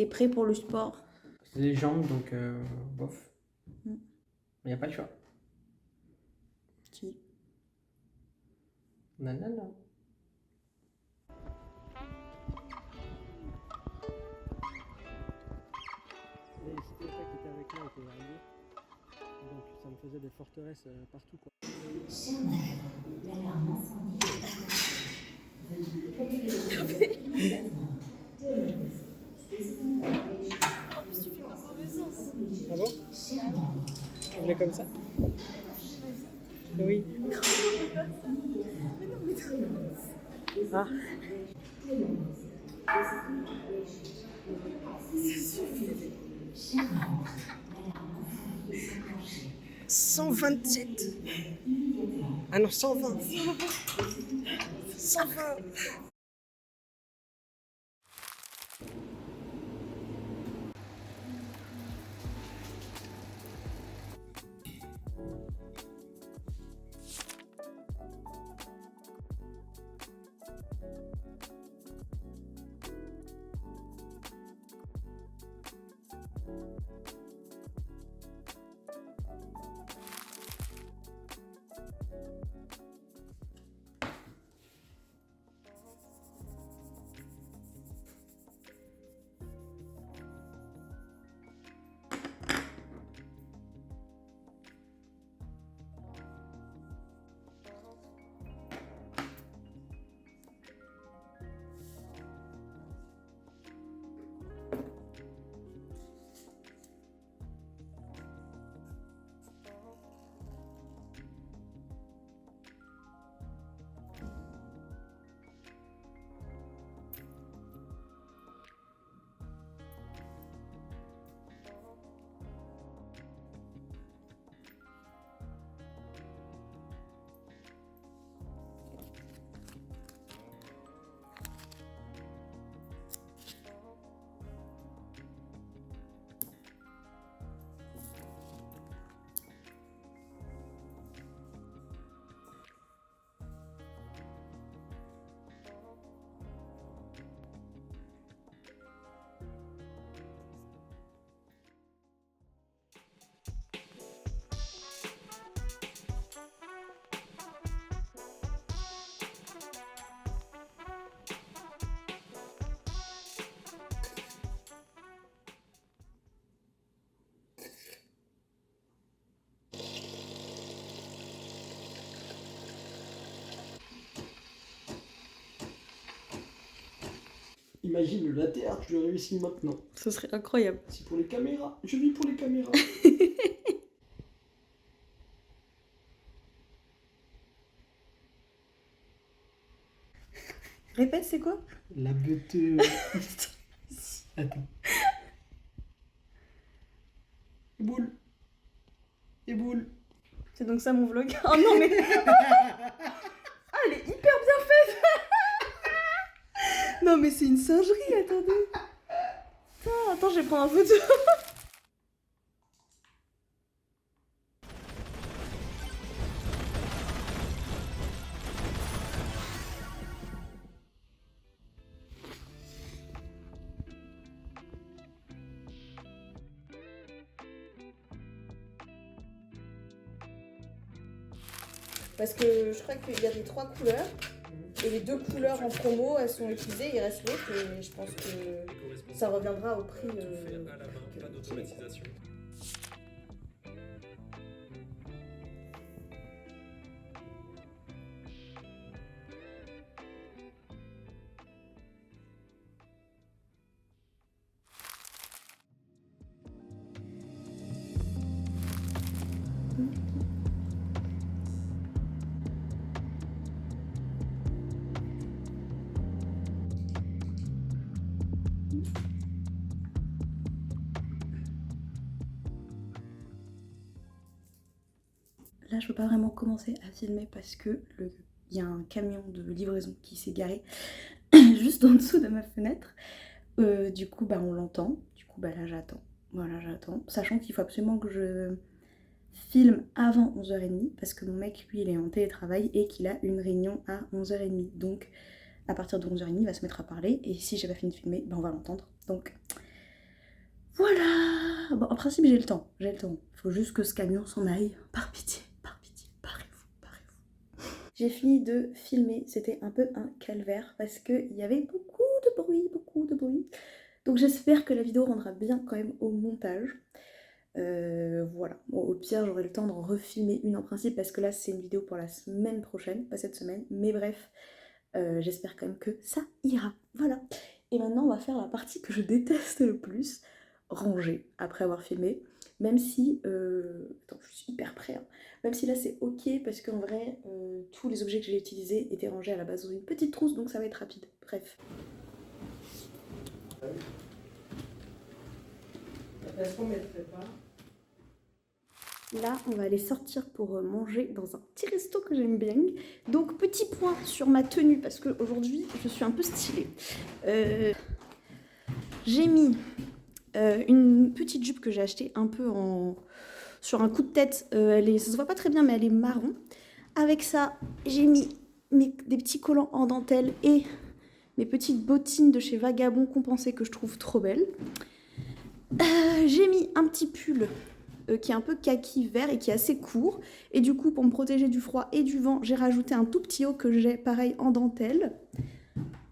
t'es prêt pour le sport. C'est les jambes, donc bof. Mm. Il n'y a pas le choix. Qui? Nanana. Les cités qui étaient avec moi étaient alliés, donc ça me faisait des forteresses partout, quoi. Ah bon? Tu voulais comme ça? Oui. Ah. « 127. Ah non, 120. 120. Imagine le latte art, je le réussis maintenant. Ce serait incroyable. C'est pour les caméras. Je vis pour les caméras. Répète, c'est quoi? La bête. Attends. Et boule. Et boule. C'est donc ça mon vlog. Oh non mais... Ah, elle est hyper bien faite. Non mais c'est une singerie, attendez. Attends, je vais prendre un photo. Parce que je crois qu'il y a les 3 couleurs. Et les 2 couleurs en promo, elles sont utilisées, il reste l'autre. Et je pense que ça reviendra au prix. Tout fait à la main, pas d'automatisation. Là, je peux pas vraiment commencer à filmer parce que il y a un camion de livraison qui s'est garé juste en dessous de ma fenêtre. Du coup, bah, on l'entend. Du coup, bah, là, j'attends. Voilà, j'attends. Sachant qu'il faut absolument que je filme avant 11h30 parce que mon mec, lui, il est en télétravail et qu'il a une réunion à 11h30. Donc, à partir de 11h30, il va se mettre à parler et si j'ai pas fini de filmer, bah, on va l'entendre. Donc, Voilà. Bon, en principe j'ai le temps, j'ai le temps. Il faut juste que ce camion s'en aille. Par pitié, parez-vous, parez-vous. J'ai fini de filmer, c'était un peu un calvaire parce qu'il y avait beaucoup de bruit, beaucoup de bruit. Donc j'espère que la vidéo rendra bien quand même au montage. Voilà, bon, au pire j'aurai le temps d'en refilmer une en principe parce que là c'est une vidéo pour la semaine prochaine, pas cette semaine, mais bref, j'espère quand même que ça ira. Voilà, et maintenant on va faire la partie que je déteste le plus, ranger après avoir filmé, même si, attends je suis hyper prêt, hein. Même si là c'est ok parce qu'en vrai tous les objets que j'ai utilisés étaient rangés à la base dans une petite trousse donc ça va être rapide, bref. Est-ce qu'on mettrait pas? Là, on va aller sortir pour manger dans un petit resto que j'aime bien. Donc, petit point sur ma tenue, parce qu'aujourd'hui, je suis un peu stylée. J'ai mis une petite jupe que j'ai achetée un peu sur un coup de tête. Ça se voit pas très bien, mais elle est marron. Avec ça, j'ai mis des petits collants en dentelle et mes petites bottines de chez Vagabond compensées que je trouve trop belles. J'ai mis un petit pull qui est un peu kaki vert et qui est assez court. Et du coup, pour me protéger du froid et du vent, j'ai rajouté un tout petit haut que j'ai pareil en dentelle.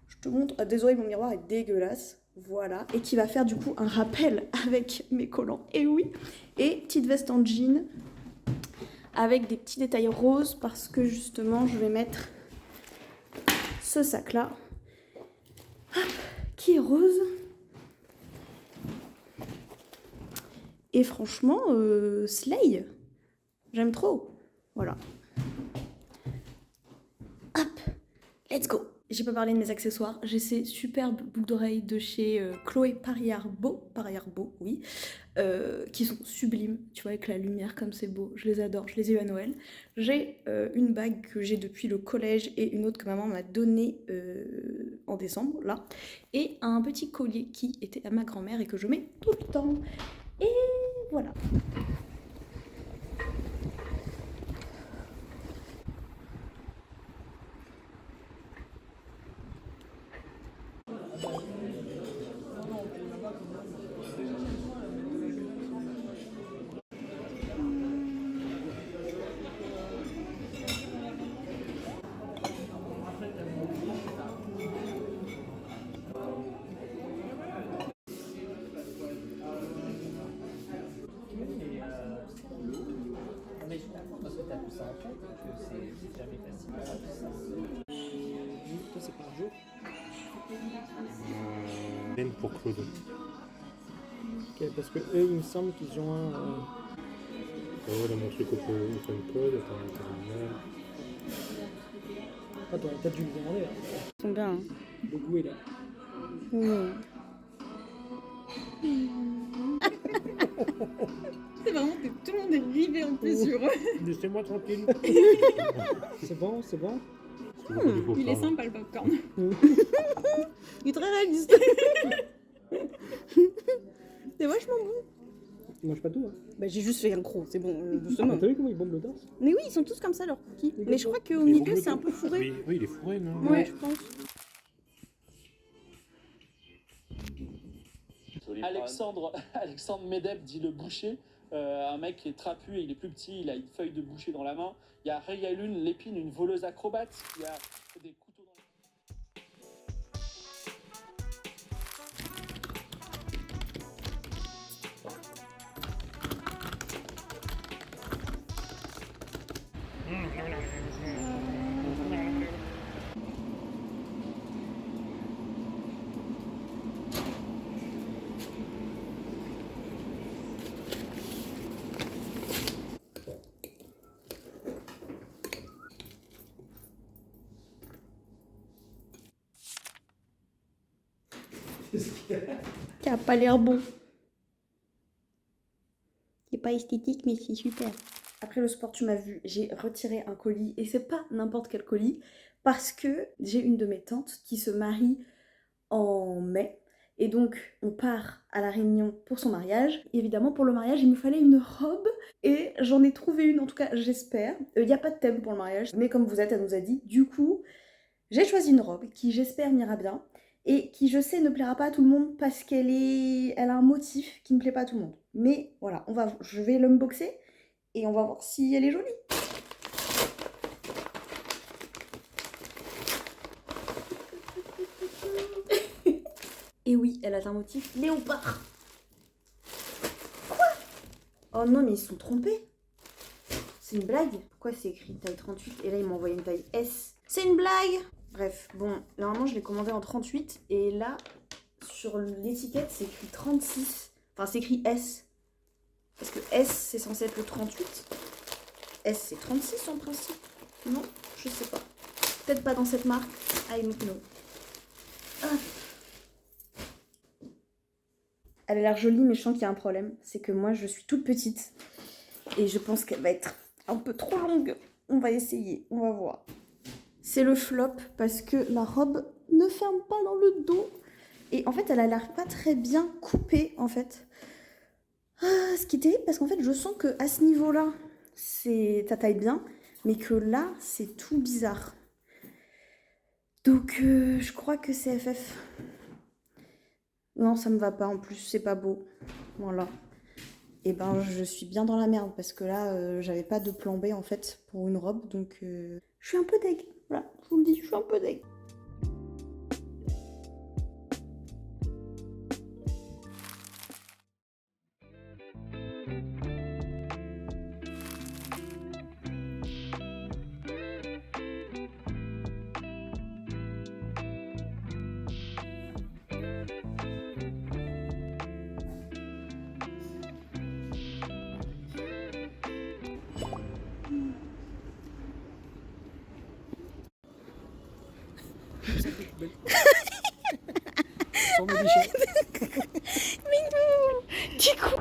Je te montre. Ah, désolé, mon miroir est dégueulasse. Voilà. Et qui va faire du coup un rappel avec mes collants. Et oui. Et petite veste en jean avec des petits détails roses parce que justement, je vais mettre ce sac-là qui est rose. Et franchement, slay, j'aime trop. Voilà. Hop, let's go. J'ai pas parlé de mes accessoires. J'ai ces superbes boucles d'oreilles de chez Chloé Pariarbo, oui, qui sont sublimes. Tu vois, avec la lumière comme c'est beau. Je les adore, je les ai eu à Noël. J'ai une bague que j'ai depuis le collège et une autre que maman m'a donnée en décembre, là. Et un petit collier qui était à ma grand-mère et que je mets tout le temps. Et voilà. Toi, c'est par jour. Pour Claude. Ok, parce que eux, il me semble qu'ils ont un. Oh, là, mon truc au phone code, attends, Ah, t'aurais peut-être dû lui demander. Là. Ils sont bien. Hein. Le goût est là. C'est vraiment que tout le monde est rivé en plus sur eux. Laissez-moi tranquille. C'est bon, c'est bon. Il est sympa le popcorn. Il est très réaliste. C'est vachement bon. Ils mangent pas tout. Hein. Bah j'ai juste fait un croc, c'est bon, Ah, doucement. t'as vu comment ils bombent le torse? Mais oui, ils sont tous comme ça leurs cookies. Mais je crois qu'au milieu c'est un peu fourré. Oui, il est fourré, non? Ouais, je pense. Alexandre Medeb dit le boucher, un mec qui est trapu et il est plus petit, il a une feuille de boucher dans la main. Il y a Rayalune Lépine, une voleuse acrobate, qui a des couteaux dans la main. Qui a pas l'air bon. C'est pas esthétique, mais c'est super. Après le sport, tu m'as vu, j'ai retiré un colis. Et c'est pas n'importe quel colis. Parce que j'ai une de mes tantes qui se marie en mai. Et donc, on part à La Réunion pour son mariage. Et évidemment, pour le mariage, il me fallait une robe. Et j'en ai trouvé une, en tout cas, j'espère. Il n'y a pas de thème pour le mariage. Mais comme vous êtes, elle nous a dit. Du coup, j'ai choisi une robe qui, j'espère, m'ira bien. et qui je sais ne plaira pas à tout le monde parce elle a un motif qui ne plaît pas à tout le monde. Mais voilà, je vais l'unboxer et on va voir si elle est jolie. Et oui, elle a un motif léopard. Quoi? Oh non, mais ils se sont trompés. C'est une blague? Pourquoi c'est écrit taille 38 et là ils m'ont envoyé une taille S? C'est une blague! Bref, bon, normalement je l'ai commandé en 38 et là, sur l'étiquette, c'est écrit 36. Enfin, c'est écrit S. Parce que S, c'est censé être le 38. S, c'est 36 en principe. Non? Je sais pas. Peut-être pas dans cette marque. I don't know. Ah. Elle a l'air jolie, mais je sens qu'il y a un problème. C'est que moi, je suis toute petite. Et je pense qu'elle va être un peu trop longue. On va essayer, on va voir. C'est le flop parce que la robe ne ferme pas dans le dos. Et en fait, elle a l'air pas très bien coupée, en fait. Ah, ce qui est terrible, parce qu'en fait, je sens qu'à ce niveau-là, ça taille bien. Mais que là, c'est tout bizarre. Donc, je crois que c'est FF. Non, ça me va pas en plus, c'est pas beau. Voilà. Et ben, je suis bien dans la merde parce que là, j'avais pas de plan B en fait pour une robe. Donc, je suis un peu deg. Voilà, je vous le dis, je suis un peu deg. Sans mes déchets. Mais non! Du coup...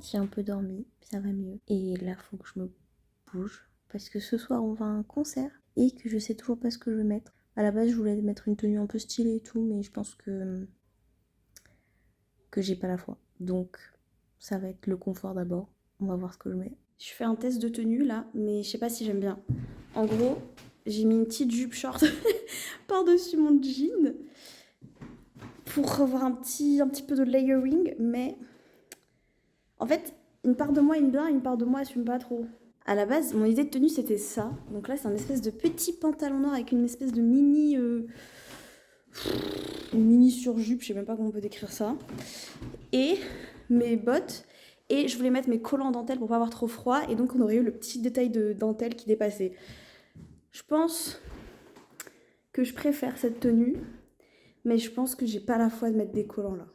J'ai un peu dormi, ça va mieux. Et là, faut que je me bouge. Parce que ce soir, on va à un concert. Et que je sais toujours pas ce que je vais mettre. À la base, je voulais mettre une tenue un peu stylée et tout. Mais je pense que j'ai pas la foi. Donc, ça va être le confort d'abord. On va voir ce que je mets. Je fais un test de tenue là. Mais je sais pas si j'aime bien. En gros, j'ai mis une petite jupe short par-dessus mon jean. Pour avoir un petit peu de layering. Mais... en fait, une part de moi aime bien, une part de moi assume pas trop. À la base, mon idée de tenue, c'était ça. Donc là, c'est un espèce de petit pantalon noir avec une espèce de mini... une mini surjupe, je sais même pas comment on peut décrire ça. Et mes bottes. Et je voulais mettre mes collants en dentelle pour pas avoir trop froid. Et donc, on aurait eu le petit détail de dentelle qui dépassait. Je pense que je préfère cette tenue. Mais je pense que j'ai pas la foi de mettre des collants là.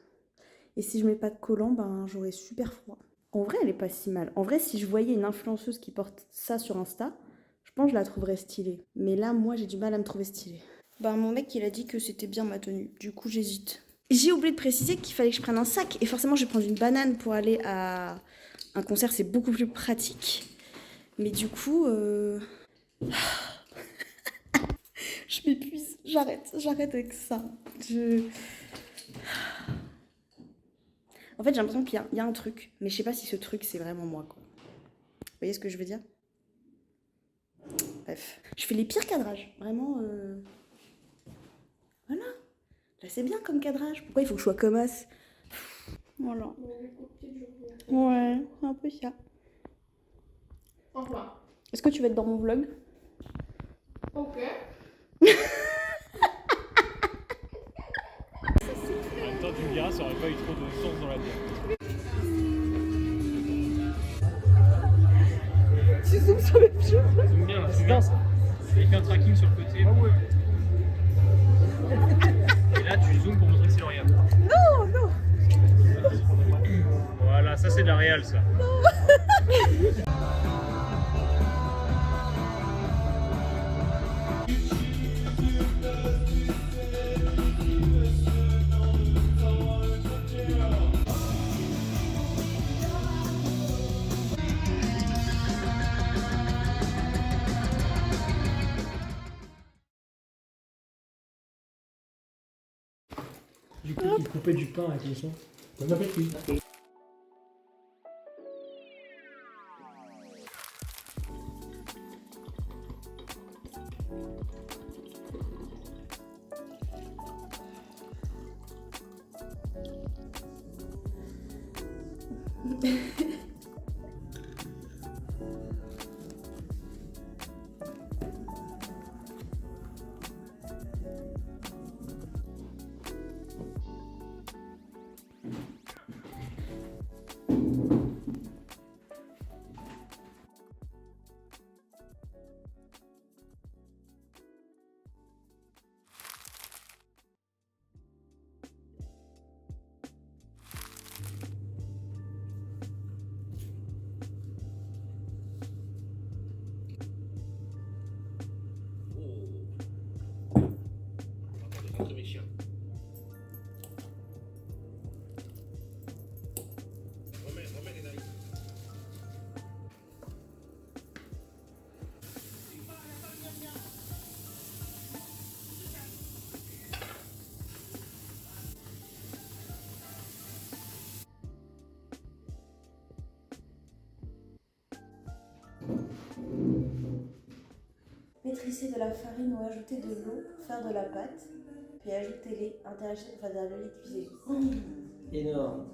Et si je mets pas de collants, ben j'aurais super froid. En vrai, elle est pas si mal. En vrai, si je voyais une influenceuse qui porte ça sur Insta, je pense que je la trouverais stylée. Mais là, moi, j'ai du mal à me trouver stylée. Ben, mon mec, il a dit que c'était bien ma tenue. Du coup, j'hésite. J'ai oublié de préciser qu'il fallait que je prenne un sac. Et forcément, je vais prendre une banane pour aller à un concert. C'est beaucoup plus pratique. Mais du coup... je m'épuise. J'arrête avec ça. En fait, j'ai l'impression qu'il y a un truc, mais je sais pas si ce truc, c'est vraiment moi, quoi. Vous voyez ce que je veux dire? Bref. Je fais les pires cadrages. Vraiment, voilà. Là, c'est bien comme cadrage. Pourquoi il faut que je sois comme as? Voilà. Ouais, un peu ça. Enfin. Est-ce que tu vas être dans mon vlog? Ok. En même temps, tu me diras, ça aurait pas eu trop de sens dans la bière. Tu zoomes sur les pieds. Zoom bien là, c'est bien ça. Il fait un tracking sur le côté. Et là, tu zoomes pour montrer que c'est le réel. Non, non. Voilà, ça c'est de la réal ça. Du coup, il coupait du pain avec le son. Bon appétit. Entre mes chiens. Remets les naïfs. Pétrissez de la farine ou ajoutez de l'eau pour faire de la pâte, puis ajoutez-les, interagissez pour faire des raviolis, cuisez-les. Énorme.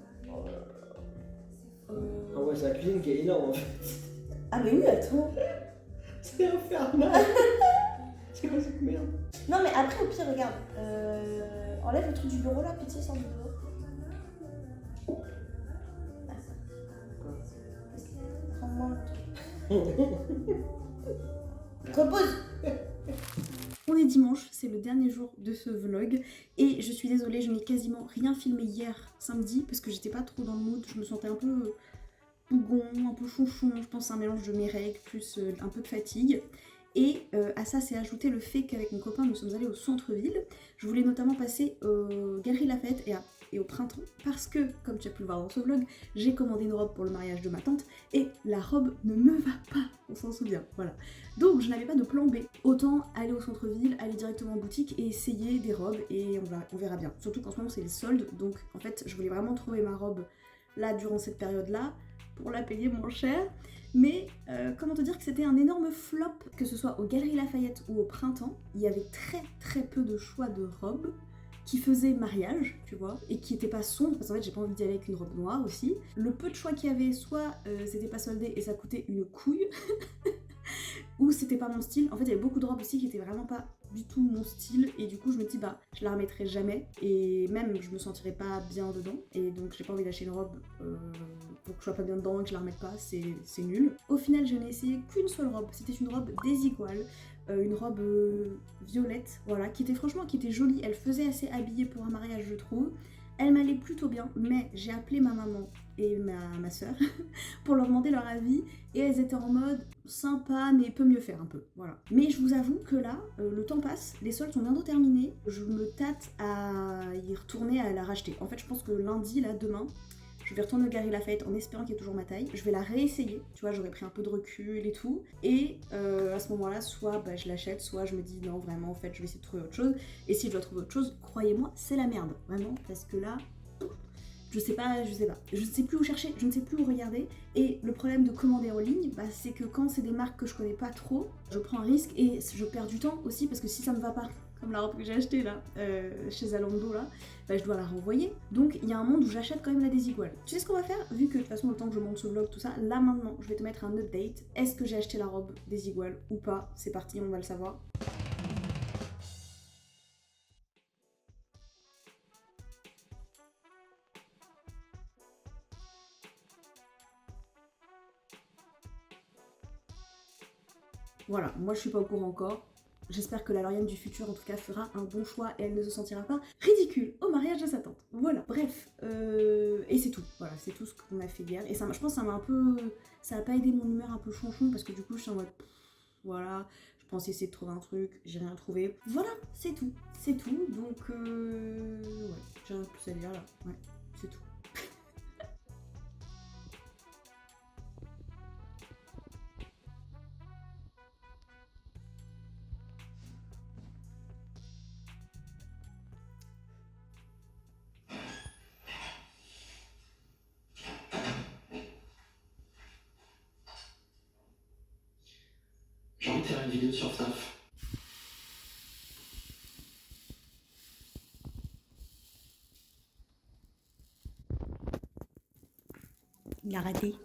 Ah ouais, c'est la cuisine qui est énorme en fait. Ah mais oui, attends. C'est infernal. C'est quoi cette merde? Non mais après au pire, regarde, enlève le truc du bureau là, pitié, sors du bureau. Prends-moi le truc. Repose. On est dimanche, c'est le dernier jour de ce vlog et je suis désolée, je n'ai quasiment rien filmé hier samedi parce que j'étais pas trop dans le mood, je me sentais un peu bougon, un peu chonchon, je pense que c'est un mélange de mes règles plus un peu de fatigue. Et à ça s'est ajouté le fait qu'avec mon copain nous sommes allés au centre-ville. Je voulais notamment passer aux Galeries Lafayette et au printemps parce que, comme tu as pu le voir dans ce vlog, j'ai commandé une robe pour le mariage de ma tante et la robe ne me va pas, on s'en souvient, voilà. Donc je n'avais pas de plan B, autant aller au centre-ville, aller directement en boutique et essayer des robes et on verra bien. Surtout qu'en ce moment c'est les soldes, donc en fait je voulais vraiment trouver ma robe là durant cette période-là pour la payer moins cher. Mais comment te dire que c'était un énorme flop, que ce soit aux Galeries Lafayette ou au printemps, il y avait très peu de choix de robes qui faisaient mariage, tu vois, et qui étaient pas sombres, parce qu'en fait j'ai pas envie d'y aller avec une robe noire aussi. Le peu de choix qu'il y avait, soit c'était pas soldé et ça coûtait une couille, ou c'était pas mon style. En fait il y avait beaucoup de robes aussi qui étaient vraiment pas du tout mon style, et du coup je me dis bah je la remettrai jamais, et même je me sentirais pas bien dedans, et donc j'ai pas envie d'acheter une robe pour que je sois pas bien dedans et que je la remette pas, c'est nul. Au final je n'ai essayé qu'une seule robe, c'était une robe Desigual, une robe violette, voilà, qui était jolie, elle faisait assez habillée pour un mariage je trouve. Elle m'allait plutôt bien, mais j'ai appelé ma maman et ma soeur pour leur demander leur avis et elles étaient en mode sympa mais peut mieux faire un peu, voilà. Mais je vous avoue que là, le temps passe, les soldes sont bientôt terminés, je me tâte à y retourner, à la racheter. En fait je pense que lundi, là, demain, je vais retourner au Galeries Lafayette en espérant qu'il y ait toujours ma taille. Je vais la réessayer, tu vois, j'aurais pris un peu de recul et tout. Et à ce moment-là, soit bah, je l'achète, soit je me dis non, vraiment, en fait, je vais essayer de trouver autre chose. Et si je dois trouver autre chose, croyez-moi, c'est la merde, vraiment, parce que là, je sais pas. Je ne sais plus où chercher, je ne sais plus où regarder. Et le problème de commander en ligne, bah, c'est que quand c'est des marques que je connais pas trop, je prends un risque et je perds du temps aussi parce que si ça me va pas, comme la robe que j'ai achetée là, chez Zalando là, bah, je dois la renvoyer. Donc il y a un monde où j'achète quand même la Desigual. Tu sais ce qu'on va faire? Vu que de toute façon le temps que je monte ce vlog, tout ça, là maintenant, je vais te mettre un update. Est-ce que j'ai acheté la robe Desigual ou pas? C'est parti, on va le savoir. Voilà, moi je suis pas au courant encore. J'espère que la Lauriane du futur en tout cas fera un bon choix et elle ne se sentira pas ridicule au mariage de sa tante. Voilà, bref, et c'est tout. Voilà, c'est tout ce qu'on a fait hier. Et ça, je pense que ça m'a un peu... Ça a pas aidé mon humeur un peu chonchon parce que du coup je suis en mode... voilà, je pensais essayer de trouver un truc, j'ai rien trouvé. Voilà, c'est tout. C'est tout, donc ouais, j'ai rien de plus à dire là. Ouais, c'est tout. une vidéo sur SAF. Il a raté.